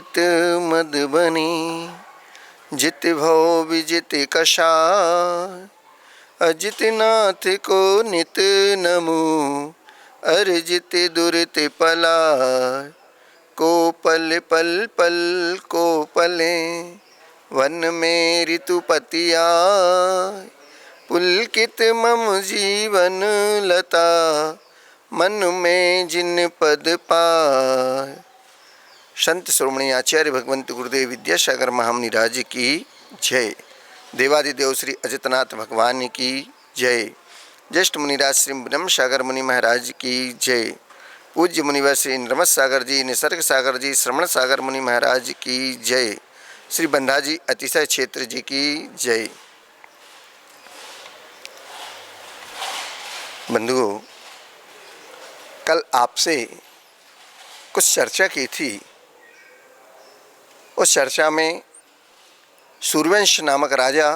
जित मधुबनी, जित भव विजित कषाय, अजित नाथ को नित नमो, अर्जित दुरित पलाय। को पल पल पल को पले, वन में ऋतुपति आय। पुलकित मम जीवन लता, मन में जिन पद पाय। संत श्रोमणी आचार्य भगवंत गुरुदेव विद्यासागर महामुनि राज की जय। देवादिदेव श्री अजितनाथ भगवान की जय। ज्येष्ठ मुनिराज श्री ब्रह्म सागर मुनि महाराज की जय। पूज्य मुनिवर श्री नर्मद सागर जी, निसर्ग सागर जी, श्रवण सागर मुनि महाराज की जय। श्री बंधाजी अतिशय क्षेत्र जी की जय। बंधुओं, कल आपसे कुछ चर्चा की थी। उस चर्चा में सूर्यवंश नामक राजा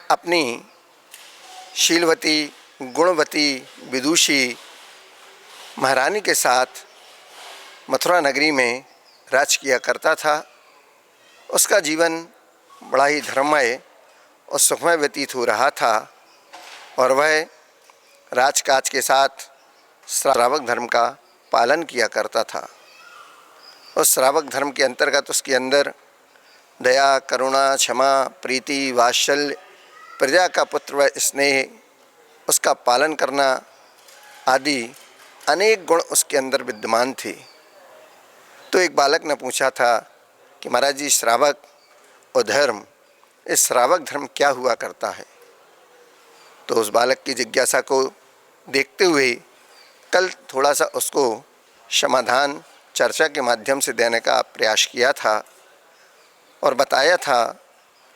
अपनी शीलवती, गुणवती, विदुषी महारानी के साथ मथुरा नगरी में राज किया करता था। उसका जीवन बड़ा ही धर्ममय और सुखमय व्यतीत हो रहा था और वह राजकाज के साथ श्रावक धर्म का पालन किया करता था। उस श्रावक धर्म के अंतर्गत उसके अंदर दया, करुणा, क्षमा, प्रीति, वात्सल्य, प्रजा का पुत्र व स्नेह, उसका पालन करना आदि अनेक गुण उसके अंदर विद्यमान थे। तो एक बालक ने पूछा था कि महाराज जी, श्रावक और धर्म, इस श्रावक धर्म क्या हुआ करता है? तो उस बालक की जिज्ञासा को देखते हुए कल थोड़ा सा उसको समाधान चर्चा के माध्यम से देने का प्रयास किया था और बताया था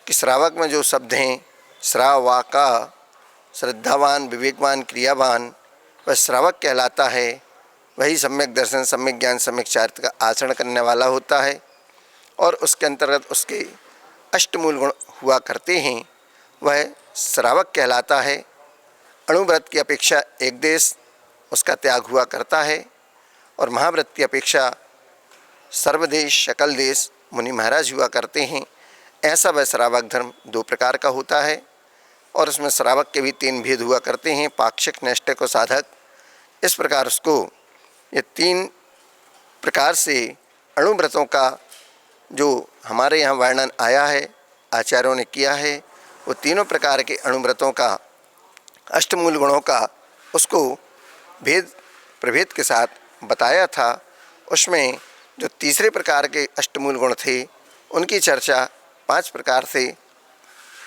कि श्रावक में जो शब्द हैं, श्रावाका, श्रद्धावान, विवेकवान, क्रियावान, वह श्रावक कहलाता है। वही सम्यक दर्शन, सम्यक ज्ञान, सम्यक चारित्र का आचरण करने वाला होता है और उसके अंतर्गत उसके अष्टमूल गुण हुआ करते हैं। वह श्रावक कहलाता है। अणुव्रत की अपेक्षा एक देश उसका त्याग हुआ करता है और महाव्रत की अपेक्षा सर्वदेश, सकल देश मुनि महाराज हुआ करते हैं। ऐसा वह श्रावक धर्म दो प्रकार का होता है और उसमें श्रावक के भी तीन भेद हुआ करते हैं, पाक्षिक, नैष्ठिक और साधक। इस प्रकार उसको ये तीन प्रकार से अणुव्रतों का जो हमारे यहाँ वर्णन आया है, आचार्यों ने किया है, वो तीनों प्रकार के अणुव्रतों का, अष्टमूल गुणों का उसको भेद प्रभेद के साथ बताया था। उसमें जो तीसरे प्रकार के अष्टमूल गुण थे उनकी चर्चा पांच प्रकार से,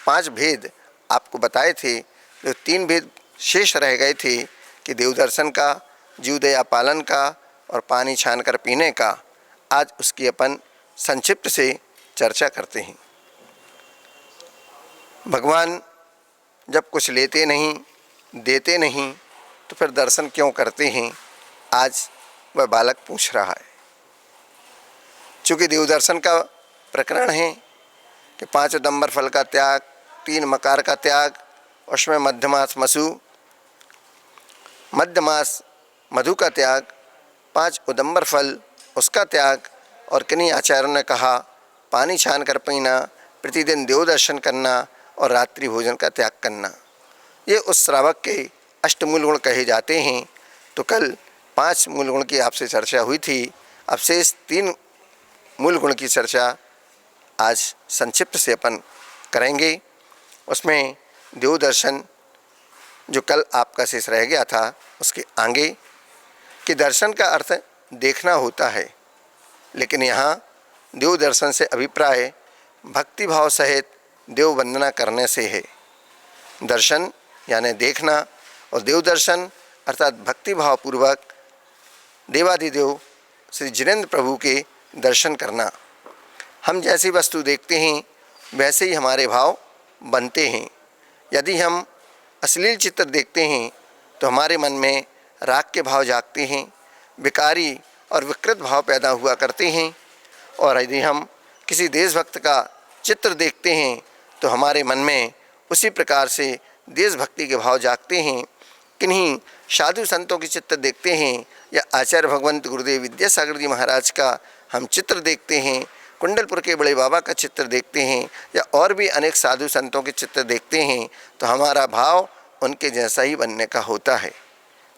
पांच भेद आपको बताए थे। जो तीन भेद शेष रह गए थे कि देवदर्शन का, जीवदया पालन का और पानी छानकर पीने का, आज उसकी अपन संक्षिप्त से चर्चा करते हैं। भगवान जब कुछ लेते नहीं, देते नहीं, तो फिर दर्शन क्यों करते हैं? आज वह बालक पूछ रहा है। चूँकि देवदर्शन का प्रकरण है कि 5 उदंबर फल का त्याग, 3 मकार का त्याग, उसमें मध्यमास मधु का त्याग, 5 उदंबर फल उसका त्याग और किन्हीं आचार्यों ने कहा पानी छान कर पीना, प्रतिदिन देवदर्शन करना और रात्रि भोजन का त्याग करना, ये उस श्रावक के अष्टमूल गुण कहे जाते हैं। तो कल 5 मूल गुण की आपसे चर्चा हुई थी। अब शेष 3 मूल गुण की चर्चा आज संक्षिप्त से अपन करेंगे। उसमें देवदर्शन जो कल आपका शेष रह गया था, उसके आगे कि दर्शन का अर्थ देखना होता है, लेकिन यहाँ देवदर्शन से अभिप्राय भक्तिभाव सहित देव वंदना करने से है। दर्शन यानी देखना और देवदर्शन अर्थात भक्तिभाव पूर्वक देवादिदेव श्री जिनेन्द्र प्रभु के दर्शन करना। हम जैसी वस्तु देखते हैं वैसे ही हमारे भाव बनते हैं। यदि हम अश्लील चित्र देखते हैं तो हमारे मन में राग के भाव जागते हैं, विकारी और विकृत भाव पैदा हुआ करते हैं। और यदि हम किसी देशभक्त का चित्र देखते हैं तो हमारे मन में उसी प्रकार से देशभक्ति के भाव जागते हैं। किन्हीं साधु संतों के चित्र देखते हैं या आचार्य भगवंत गुरुदेव विद्यासागर जी महाराज का हम चित्र देखते हैं, कुंडलपुर के बड़े बाबा का चित्र देखते हैं या और भी अनेक साधु संतों के चित्र देखते हैं, तो हमारा भाव उनके जैसा ही बनने का होता है।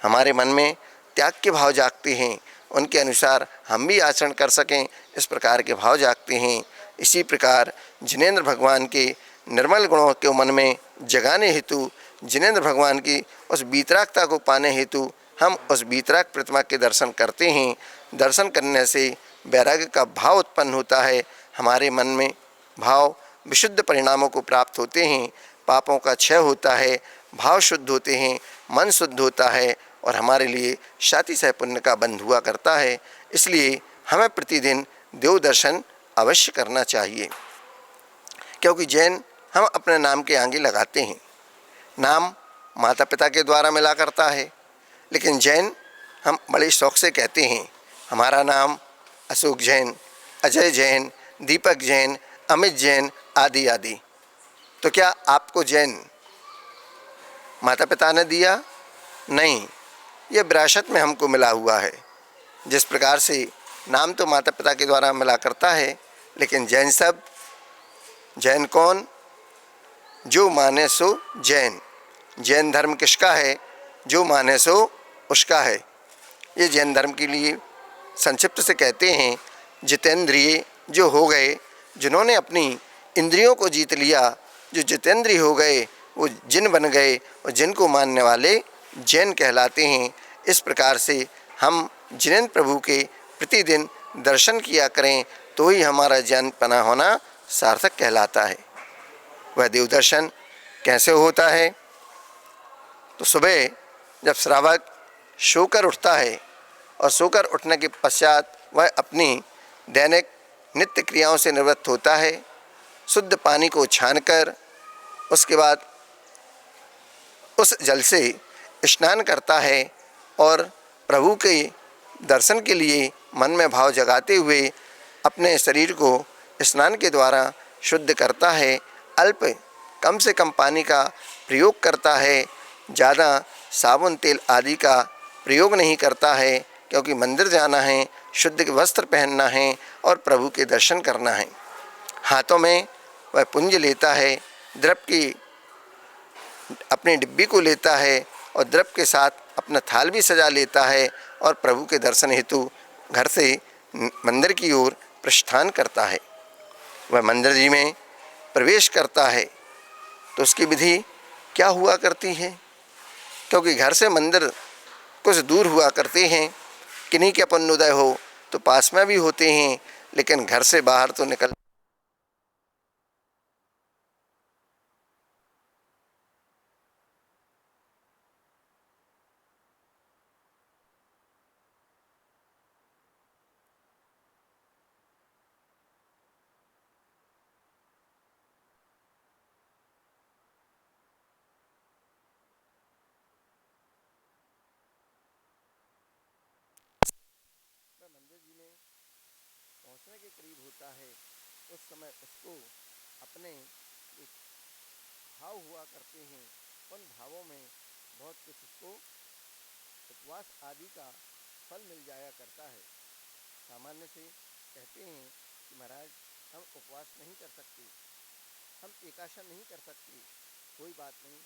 हमारे मन में त्याग के भाव जागते हैं, उनके अनुसार हम भी आचरण कर सकें, इस प्रकार के भाव जागते हैं। इसी प्रकार जिनेंद्र भगवान के निर्मल गुणों के मन में जगाने हेतु, जिनेंद्र भगवान की उस वीतरागता को पाने हेतु हम उस वीतराग प्रतिमा के दर्शन करते हैं। दर्शन करने से वैराग्य का भाव उत्पन्न होता है, हमारे मन में भाव विशुद्ध परिणामों को प्राप्त होते हैं, पापों का क्षय होता है, भाव शुद्ध होते हैं, मन शुद्ध होता है और हमारे लिए शातिशय पुण्य का बंध हुआ करता है। इसलिए हमें प्रतिदिन देव दर्शन अवश्य करना चाहिए, क्योंकि जैन हम अपने नाम के आगे लगाते हैं। नाम माता पिता के द्वारा मिला करता है, लेकिन जैन हम बड़े शौक़ से कहते हैं हमारा नाम अशोक जैन, अजय जैन, दीपक जैन, अमित जैन आदि आदि। तो क्या आपको जैन माता पिता ने दिया? नहीं, ये विरासत में हमको मिला हुआ है। जिस प्रकार से नाम तो माता पिता के द्वारा मिला करता है, लेकिन जैन शब्द, जैन कौन? जो माने सो जैन। जैन धर्म किसका है? जो माने सो उसका है। ये जैन धर्म के लिए संक्षिप्त से कहते हैं जितेंद्रिय जो हो गए, जिन्होंने अपनी इंद्रियों को जीत लिया, जो जितेंद्रिय हो गए वो जिन बन गए और जिनको मानने वाले जैन कहलाते हैं। इस प्रकार से हम जिनेंद्र प्रभु के प्रतिदिन दर्शन किया करें तो ही हमारा जैनपना होना सार्थक कहलाता है। वह देव दर्शन कैसे होता है? तो सुबह जब श्रावक सोकर उठता है और सोकर उठने के पश्चात वह अपनी दैनिक नित्य क्रियाओं से निवृत्त होता है, शुद्ध पानी को छानकर उसके बाद उस जल से स्नान करता है और प्रभु के दर्शन के लिए मन में भाव जगाते हुए अपने शरीर को स्नान के द्वारा शुद्ध करता है। अल्प कम से कम पानी का प्रयोग करता है, ज़्यादा साबुन तेल आदि का प्रयोग नहीं करता है, क्योंकि मंदिर जाना है, शुद्ध वस्त्र पहनना है और प्रभु के दर्शन करना है। हाथों में वह पुंज लेता है, द्रव्य की अपनी डिब्बी को लेता है और द्रव्य के साथ अपना थाल भी सजा लेता है और प्रभु के दर्शन हेतु घर से मंदिर की ओर प्रस्थान करता है। वह मंदिर जी में प्रवेश करता है तो उसकी विधि क्या हुआ करती है? क्योंकि घर से मंदिर कुछ दूर हुआ करते हैं, किन्हीं के पुण्योदय हो तो पास में भी होते हैं, लेकिन घर से बाहर तो निकल मंदिर जी में पहुंचने के करीब होता है। उस समय उसको अपने भाव हुआ करते हैं, उन भावों में बहुत कुछ उसको उपवास आदि का फल मिल जाया करता है। सामान्य से कहते हैं कि महाराज हम उपवास नहीं कर सकते, हम एकासन नहीं कर सकते। कोई बात नहीं,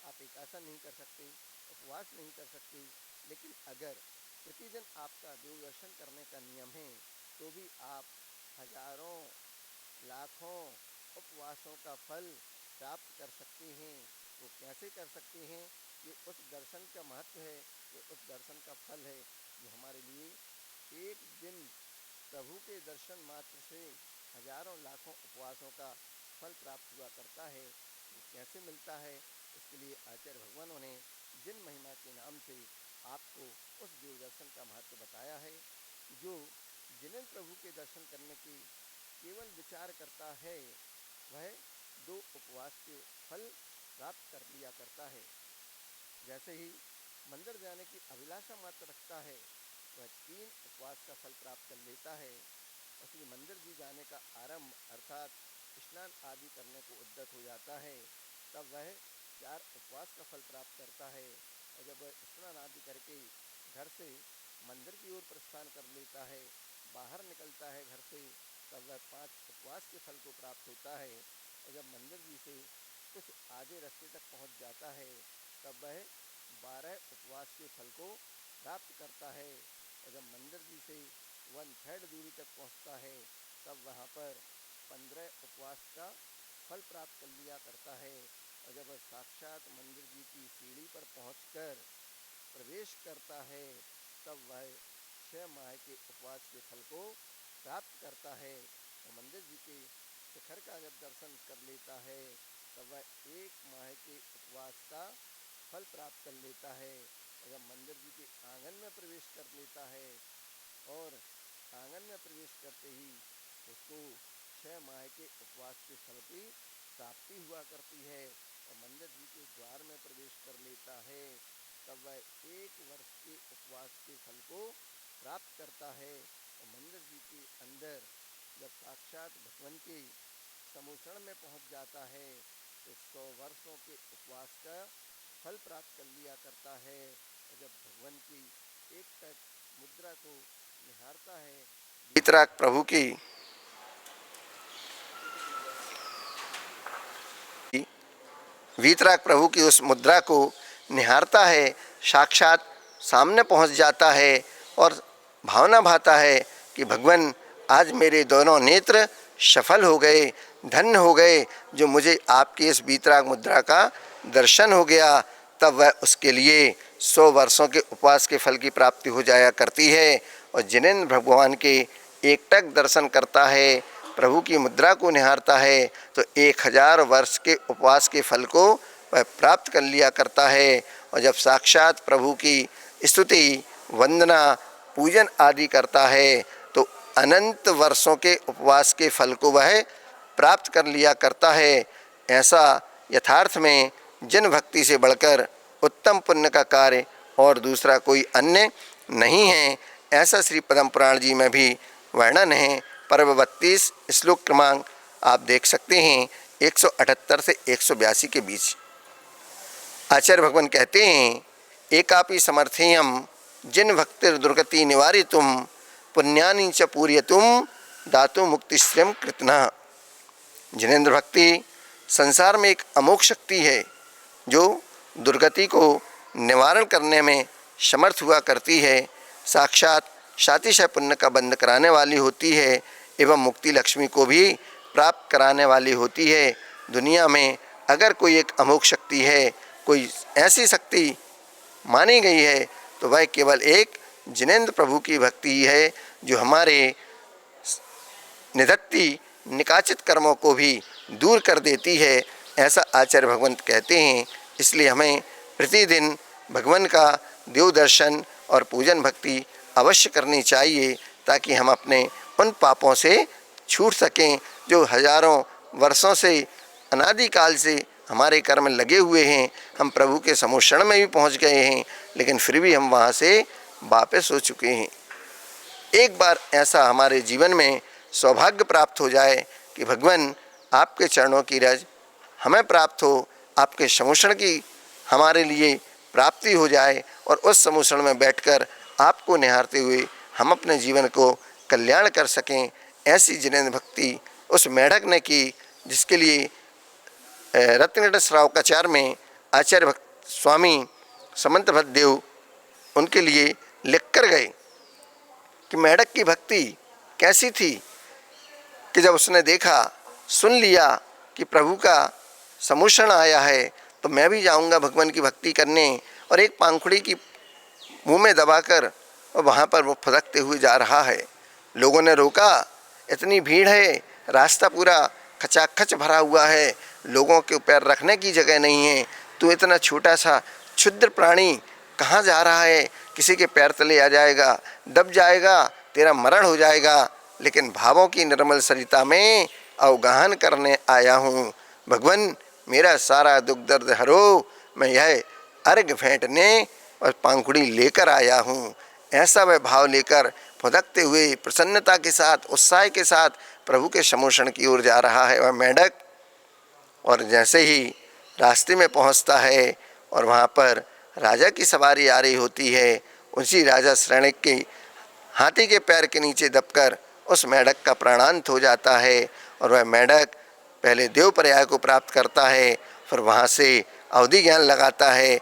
आप एकासन नहीं कर सकते, उपवास नहीं कर सकते, लेकिन अगर प्रतिदिन आपका देव दर्शन करने का नियम है तो भी आप हजारों लाखों उपवासों का फल प्राप्त कर सकते हैं। वो कैसे कर सकते हैं? ये उस दर्शन का महत्व है, ये उस दर्शन का फल है जो हमारे लिए एक दिन प्रभु के दर्शन मात्र से हजारों लाखों उपवासों का फल प्राप्त हुआ करता है। ये कैसे मिलता है? इसके लिए आचार्य भगवानों ने जिन महिमा के नाम से आपको उस देव दर्शन का महत्व बताया है। जो जिनेंद्र प्रभु के दर्शन करने की केवल विचार करता है वह 2 उपवास के फल प्राप्त कर लिया करता है। जैसे ही मंदिर जाने की अभिलाषा मात्र रखता है वह 3 उपवास का फल प्राप्त कर लेता है। उसके मंदिर जी जाने का आरंभ अर्थात स्नान आदि करने को उद्यत हो जाता है, तब वह 4 उपवास का फल प्राप्त करता है। और जब वह स्नान आदि करके घर से मंदिर की ओर प्रस्थान कर लेता है बाहर निकलता है घर से तब वह 5 उपवास के फल को प्राप्त होता है, और जब मंदिर जी से कुछ आधे रास्ते तक पहुंच जाता है तब वह 12 उपवास के फल को प्राप्त करता है, और जब मंदिर जी से 1/3 दूरी तक पहुंचता है तब वहां पर 15 उपवास का फल प्राप्त कर लिया करता है, और जब वह साक्षात मंदिर जी की सीढ़ी पर पहुंचकर प्रवेश करता है तब वह 6 माह के उपवास के फल को प्राप्त करता है, और मंदिर जी के शिखर का जब दर्शन कर लेता है तब वह 1 माह के उपवास का फल प्राप्त कर लेता है, और जब मंदिर जी के आंगन में प्रवेश कर लेता है और आंगन में प्रवेश करते ही उसको 6 माह के उपवास के फल की प्राप्ति हुआ करती है, और मंदिर जी के द्वार में प्रवेश कर लेता है तब वह 1 वर्ष के उपवास के फल को प्राप्त करता है, और मंदिर जी के अंदर जब साक्षात भगवान के समूषण में पहुंच जाता है तो 100 वर्षों के उपवास का फल प्राप्त कर लिया करता है, और जब भगवान की एकटक मुद्रा को निहारता है वीतराग प्रभु की उस मुद्रा को निहारता है, साक्षात सामने पहुंच जाता है और भावना भाता है कि भगवान आज मेरे दोनों नेत्र सफल हो गए, धन्य हो गए, जो मुझे आपकी इस वीतराग मुद्रा का दर्शन हो गया। तब वह उसके लिए 100 वर्षों के उपवास के फल की प्राप्ति हो जाया करती है, और जिनेंद्र भगवान के एकटक दर्शन करता है, प्रभु की मुद्रा को निहारता है तो 1000 वर्ष के उपवास के फल को वह प्राप्त कर लिया करता है, और जब साक्षात प्रभु की स्तुति वंदना पूजन आदि करता है तो अनंत वर्षों के उपवास के फल को वह प्राप्त कर लिया करता है। ऐसा यथार्थ में जन भक्ति से बढ़कर उत्तम पुण्य का कार्य और दूसरा कोई अन्य नहीं है, ऐसा श्री पद्म पुराण जी में भी वर्णन है। पर्व 32 श्लोक क्रमांक आप देख सकते हैं 178 से 182 के बीच। आचार्य भगवान कहते हैं, एकापि समर्थेयम जिन भक्तिर दुर्गति निवारितुम पुण्यानि च पूर्यतुम दातु मुक्तिश्रयं कृतना। जिनेंद्र भक्ति संसार में एक अमोघ शक्ति है जो दुर्गति को निवारण करने में समर्थ हुआ करती है, साक्षात सातिशय पुण्य का बंध कराने वाली होती है एवं मुक्ति लक्ष्मी को भी प्राप्त कराने वाली होती है। दुनिया में अगर कोई एक अमोघ शक्ति है, कोई ऐसी शक्ति मानी गई है तो वह केवल एक जिनेंद्र प्रभु की भक्ति ही है, जो हमारे निधत्ति निकाचित कर्मों को भी दूर कर देती है, ऐसा आचार्य भगवंत कहते हैं। इसलिए हमें प्रतिदिन भगवान का देव दर्शन और पूजन भक्ति अवश्य करनी चाहिए, ताकि हम अपने उन पापों से छूट सकें जो हजारों वर्षों से अनादिकाल से हमारे कर्म लगे हुए हैं। हम प्रभु के समूषण में भी पहुंच गए हैं, लेकिन फिर भी हम वहां से वापस हो चुके हैं। एक बार ऐसा हमारे जीवन में सौभाग्य प्राप्त हो जाए कि भगवान आपके चरणों की रज हमें प्राप्त हो, आपके समूषण की हमारे लिए प्राप्ति हो जाए, और उस समूषण में बैठकर आपको निहारते हुए हम अपने जीवन को कल्याण कर सकें। ऐसी जिनेंद्र भक्ति उस मेढक ने की, जिसके लिए रत्नगढ़ श्रावकाचार्य में आचार्य भक्त स्वामी समंत भट्टदेव उनके लिए लिख कर गए कि मेढक की भक्ति कैसी थी, कि जब उसने देखा सुन लिया कि प्रभु का समूषण आया है तो मैं भी जाऊंगा भगवान की भक्ति करने, और एक पांखुड़ी की मुंह में दबाकर और वहाँ पर वो फुदकते हुए जा रहा है। लोगों ने रोका, इतनी भीड़ है, रास्ता पूरा खचाखच भरा हुआ है, लोगों के पैर रखने की जगह नहीं है, तो इतना छोटा सा क्षुद्र प्राणी कहाँ जा रहा है, किसी के पैर तले आ जाएगा, दब जाएगा, तेरा मरण हो जाएगा। लेकिन भावों की निर्मल सरिता में अवगाहन करने आया हूँ, भगवान मेरा सारा दुख दर्द हरो, मैं यह अर्घ फेंटने और पांखुड़ी लेकर आया हूँ। ऐसा वह भाव लेकर फुदकते हुए प्रसन्नता के साथ, उत्साह के साथ प्रभु के समूषण की ओर जा रहा है वह मेढक। और जैसे ही रास्ते में पहुंचता है और वहां पर राजा की सवारी आ रही होती है, उसी राजा श्रेणिक के हाथी के पैर के नीचे दबकर उस मेढक का प्राणांत हो जाता है और वह मेढक पहले देव पर्याय को प्राप्त करता है, फिर वहाँ से अवधि ज्ञान लगाता है,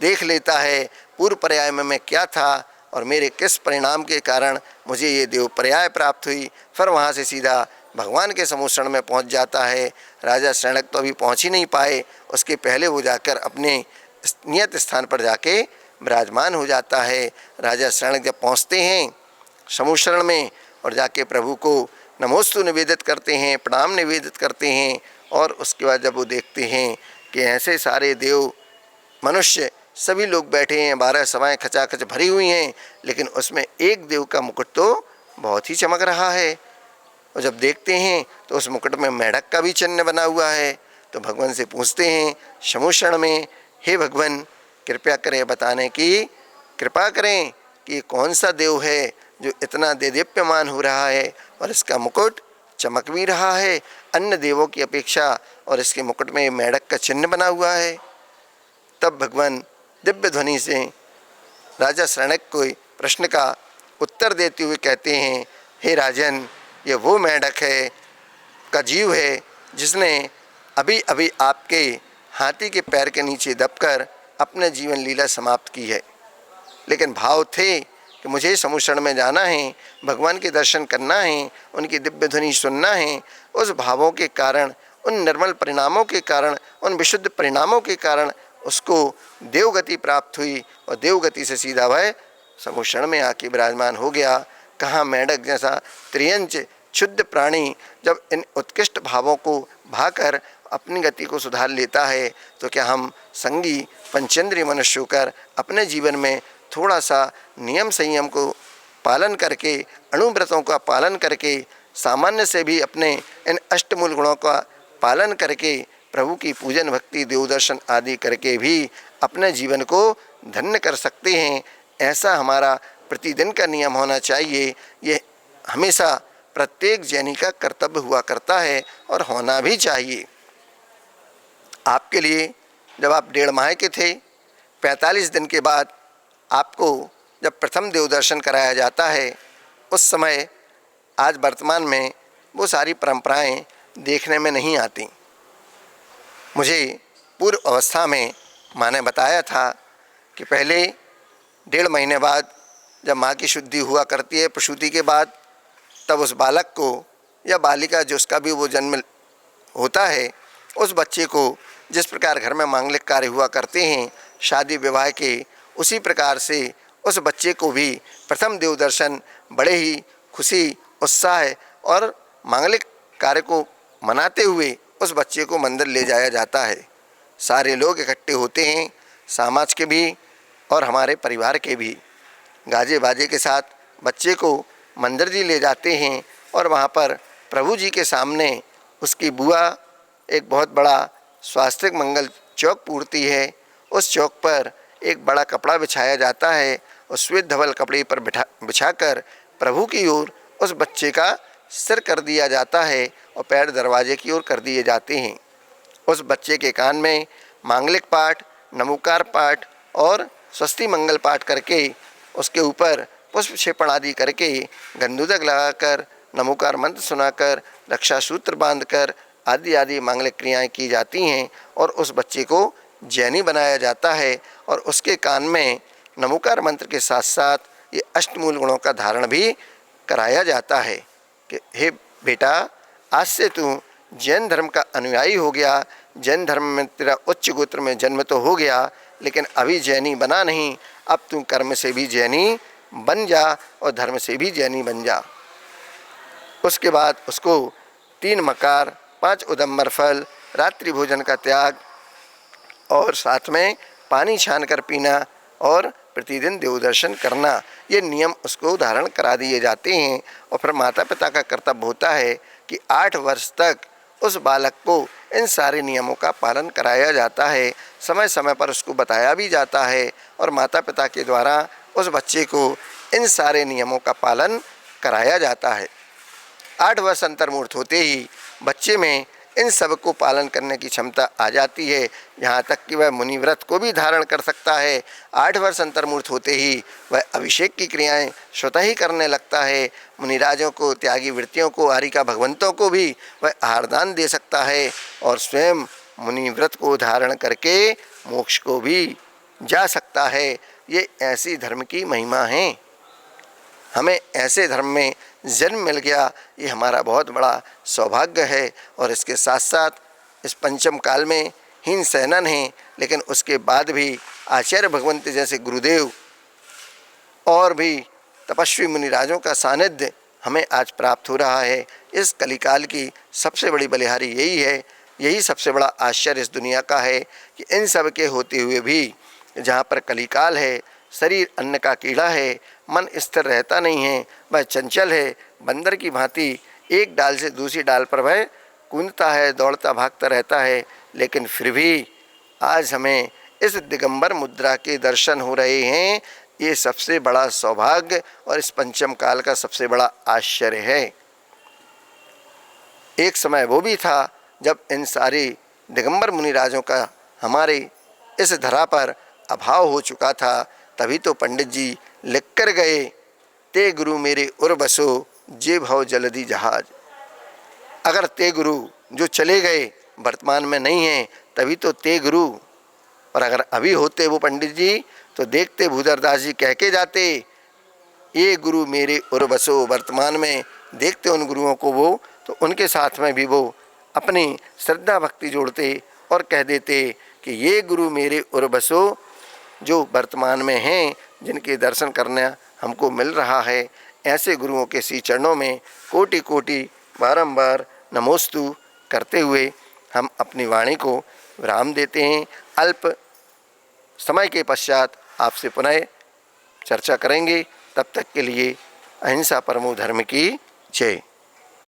देख लेता है पूर्व पर्याय में मैं क्या था और मेरे किस परिणाम के कारण मुझे ये देव पर्याय प्राप्त हुई। फिर वहाँ से सीधा भगवान के समूषण में पहुँच जाता है। राजा शरणक तो अभी पहुँच ही नहीं पाए, उसके पहले वो जाकर अपने नियत स्थान पर जाके विराजमान हो जाता है। राजा शरणक जब पहुँचते हैं समूषण में और जाके प्रभु को नमोस्तु निवेदित करते हैं, प्रणाम निवेदित करते हैं, और उसके बाद जब वो देखते हैं कि ऐसे सारे देव मनुष्य सभी लोग बैठे हैं, 12 सभाएँ खचाखच भरी हुई हैं, लेकिन उसमें एक देव का मुकुट तो बहुत ही चमक रहा है। और जब देखते हैं तो उस मुकुट में मेढक का भी चिन्ह बना हुआ है। तो भगवान से पूछते हैं समूषण में, हे भगवान कृपया करें, बताने की कृपा करें कि ये कौन सा देव है जो इतना देदीप्यमान हो रहा है और इसका मुकुट चमक भी रहा है अन्य देवों की अपेक्षा, और इसके मुकुट में मेढक का चिन्ह बना हुआ है। तब भगवान दिव्य ध्वनि से राजा शरणक को प्रश्न का उत्तर देते हुए कहते हैं, हे राजन, ये वो मेढक है का जीव है जिसने अभी अभी आपके हाथी के पैर के नीचे दबकर अपने जीवन लीला समाप्त की है। लेकिन भाव थे कि मुझे समूषण में जाना है, भगवान के दर्शन करना है, उनकी दिव्य ध्वनि सुनना है। उस भावों के कारण, उन निर्मल परिणामों के कारण, उन विशुद्ध परिणामों के कारण उसको देवगति प्राप्त हुई और देवगति से सीधा वह समूषण में आके विराजमान हो गया। कहाँ मेढक जैसा त्रियंच शुद्ध प्राणी जब इन उत्कृष्ट भावों को भाकर अपनी गति को सुधार लेता है, तो क्या हम संगी पंचेंद्रिय मनुष्य होकर अपने जीवन में थोड़ा सा नियम संयम को पालन करके, अणुव्रतों का पालन करके, सामान्य से भी अपने इन अष्टमूल गुणों का पालन करके, प्रभु की पूजन भक्ति देवदर्शन आदि करके भी अपने जीवन को धन्य कर सकते हैं? ऐसा हमारा प्रतिदिन का नियम होना चाहिए। ये हमेशा प्रत्येक जैनी का कर्तव्य हुआ करता है और होना भी चाहिए। आपके लिए जब आप 1.5 माह के थे, 45 दिन के बाद आपको जब प्रथम देवदर्शन कराया जाता है, उस समय आज वर्तमान में वो सारी परंपराएं देखने में नहीं आती। मुझे पूर्व अवस्था में माँ ने बताया था कि पहले 1.5 महीने बाद जब माँ की शुद्धि हुआ करती है प्रसूति के बाद, तब उस बालक को या बालिका जिसका भी वो जन्म होता है, उस बच्चे को जिस प्रकार घर में मांगलिक कार्य हुआ करते हैं शादी विवाह के, उसी प्रकार से उस बच्चे को भी प्रथम देवदर्शन बड़े ही खुशी उत्साह और मांगलिक कार्य को मनाते हुए उस बच्चे को मंदिर ले जाया जाता है। सारे लोग इकट्ठे होते हैं, समाज के भी और हमारे परिवार के भी। गाजे बाजे के साथ बच्चे को मंदिर जी ले जाते हैं और वहाँ पर प्रभु जी के सामने उसकी बुआ एक बहुत बड़ा स्वास्तिक मंगल चौक पूरती है। उस चौक पर एक बड़ा कपड़ा बिछाया जाता है और श्वेत धवल कपड़े पर बिछाकर प्रभु की ओर उस बच्चे का सिर कर दिया जाता है और पैर दरवाजे की ओर कर दिए जाते हैं। उस बच्चे के कान में मांगलिक पाठ, नमोकार पाठ और स्वस्ति मंगल पाठ करके उसके ऊपर पुष्प क्षेपण आदि करके गंधोदक लगाकर नमोकार मंत्र सुनाकर रक्षा सूत्र बांधकर आदि आदि मांगलिक क्रियाएं की जाती हैं और उस बच्चे को जैनी बनाया जाता है। और उसके कान में नमोकार मंत्र के साथ साथ ये अष्टमूल गुणों का धारण भी कराया जाता है कि हे बेटा, आज से तू जैन धर्म का अनुयायी हो गया। जैन धर्म में तेरा उच्च गोत्र में जन्म तो हो गया, लेकिन अभी जैनी बना नहीं। अब तू कर्म से भी जैनी बन जा और धर्म से भी जैनी बन जा। उसके बाद उसको 3 मकार, 5 उदम्बर फल, रात्रि भोजन का त्याग और साथ में पानी छान कर पीना और प्रतिदिन देवदर्शन करना, ये नियम उसको धारण करा दिए जाते हैं। और फिर माता पिता का कर्तव्य होता है कि 8 वर्ष तक उस बालक को इन सारे नियमों का पालन कराया जाता है। समय समय पर उसको बताया भी जाता है और माता पिता के द्वारा उस बच्चे को इन सारे नियमों का पालन कराया जाता है। 8 वर्ष अंतर्मूर्त होते ही बच्चे में इन सब को पालन करने की क्षमता आ जाती है। यहाँ तक कि वह मुनिव्रत को भी धारण कर सकता है। 8 वर्ष अंतर्मूर्त होते ही वह अभिषेक की क्रियाएं स्वतः ही करने लगता है। मुनिराजों को, त्यागी वृत्तियों को, आरिका भगवंतों को भी वह आहारदान दे सकता है और स्वयं मुनिव्रत को धारण करके मोक्ष को भी जा सकता है। ये ऐसी धर्म की महिमा है। हमें ऐसे धर्म में जन्म मिल गया, ये हमारा बहुत बड़ा सौभाग्य है। और इसके साथ साथ इस पंचम काल में हीन सैनन हैं, लेकिन उसके बाद भी आचार्य भगवंत जैसे गुरुदेव और भी तपस्वी मुनिराजों का सानिध्य हमें आज प्राप्त हो रहा है। इस कलिकाल की सबसे बड़ी बलिहारी यही है, यही सबसे बड़ा आश्चर्य इस दुनिया का है कि इन सब के होते हुए भी जहाँ पर कलिकाल है, शरीर अन्न का कीड़ा है, मन स्थिर रहता नहीं है, वह चंचल है, बंदर की भांति एक डाल से दूसरी डाल पर वह कूदता है, दौड़ता भागता रहता है। लेकिन फिर भी आज हमें इस दिगंबर मुद्रा के दर्शन हो रहे हैं। ये सबसे बड़ा सौभाग्य और इस पंचम काल का सबसे बड़ा आश्चर्य है। एक समय वो भी था जब इन सारे दिगंबर मुनिराजों का हमारे इस धरा पर अभाव हो चुका था। तभी तो पंडित जी लिख कर गए, ते गुरु मेरे उर बसो जे भव जलधि जहाज। अगर ते गुरु जो चले गए वर्तमान में नहीं हैं, तभी तो ते गुरु, और अगर अभी होते वो पंडित जी तो देखते भूधरदास जी कह के जाते, ये गुरु मेरे उर बसो। वर्तमान में देखते उन गुरुओं को वो, तो उनके साथ में भी वो अपनी श्रद्धा भक्ति जोड़ते और कह देते कि ये गुरु मेरे उर बसो, जो वर्तमान में हैं, जिनके दर्शन करना हमको मिल रहा है। ऐसे गुरुओं के श्री चरणों में कोटि कोटि बारंबार नमोस्तु करते हुए हम अपनी वाणी को विराम देते हैं। अल्प समय के पश्चात आपसे पुनः चर्चा करेंगे। तब तक के लिए अहिंसा परमो धर्म की जय।